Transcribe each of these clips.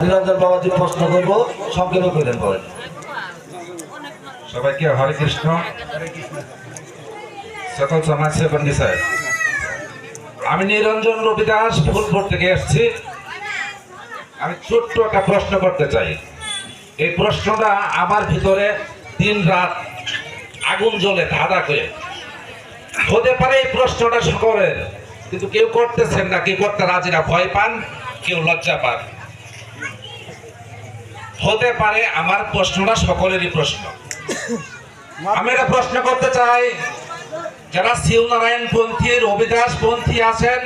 নিরঞ্জন বাবাজি প্রশ্ন করবো, সংক্ষেপ করেন বলেন। সবাইকে হরে কৃষ্ণ। সকল সমাজ সেবক বিষয়, আমি নিরঞ্জন রবিদাস ফুলপুর থেকে এসেছি। আমি ছোট্ট একটা প্রশ্ন করতে চাই। এই প্রশ্নটা আমার ভিতরে দিন রাত আগুন জ্বলে ধাঁধা করে। হতে পারে এই প্রশ্নটা সকলের, কিন্তু কেউ করতেছেন না, কেউ করতে রাজি না, ভয় পান, কেউ লজ্জা পান। হতে পারে আমার প্রশ্নটা সকলেরই প্রশ্ন। আমি একটা প্রশ্ন করতে চাই, যারা শিবনারায়ণ পন্থী রবিদাস পন্থী আছেন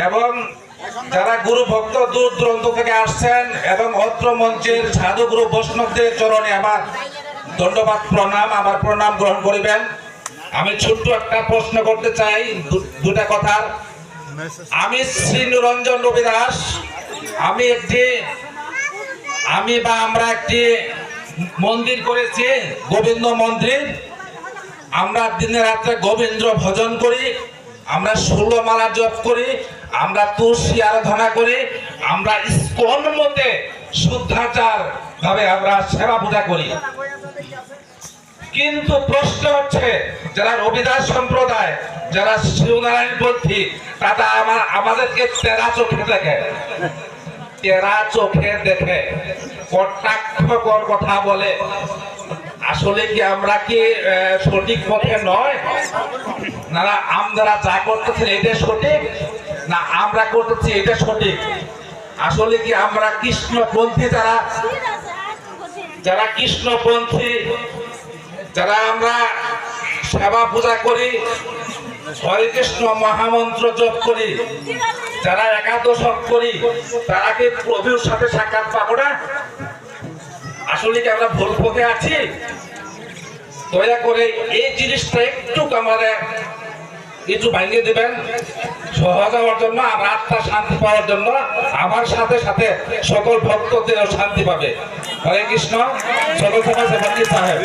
এবং যারা গুরু ভক্ত দূর দূরান্ত থেকে আসছেন এবং অত্র মঞ্চের সাধুগুরু বৈষ্ণবদের চরণে আমার ধন্যবাদ প্রণাম, আমার প্রণাম গ্রহণ করিবেন। আমি ছোট্ট একটা প্রশ্ন করতে চাই, দুটা কথা। আমি শ্রী নিরঞ্জন রবিদাস, আমরা একটি মন্দির করেছি, গোবিন্দ মন্দির। আমরা দিনে রাত্রে গোবিন্দ ভজন করি, আমরা 16 মালা জপ করি, আমরা তুলসী আরাধনা করি, আমরা ইস্কন মতে শুদ্ধাচার ভাবে আমরা সেবা পূজা করি। কিন্তু প্রশ্ন হচ্ছে, যারা রবিদাস সম্প্রদায়, যারা শিবনারায়ণ পন্থী, তারা আমাদেরকে তেরা চোখে দেখে কটাক্ষকর কথা বলে। আসলে কি আমরা কি সঠিক পথে নয়? না আমরা যা করতেছি এটা সঠিক, না আমরা করতেছি এটা সঠিক? আসলে কি আমরা কৃষ্ণপন্থী, যারা কৃষ্ণপন্থী, যারা আমরা সেবা পূজা করি, হরে কৃষ্ণ মহামন্ত্র জপ করি, যারা একাদশক করি, তারা কি প্রভুর সাথে সাক্ষাৎ পাবো না? আসলে কি আমরা ভুল পথে আছি? দয়া করে এই জিনিসটা একটু আমাদের কিছু ভাঙিয়ে দেবেন, সহজ হওয়ার জন্য, আমার আত্মা শান্তি পাওয়ার জন্য, আমার সাথে সাথে সকল ভক্তদেরও শান্তি পাবে। হরে কৃষ্ণ। সকল সমাজ সাহেব।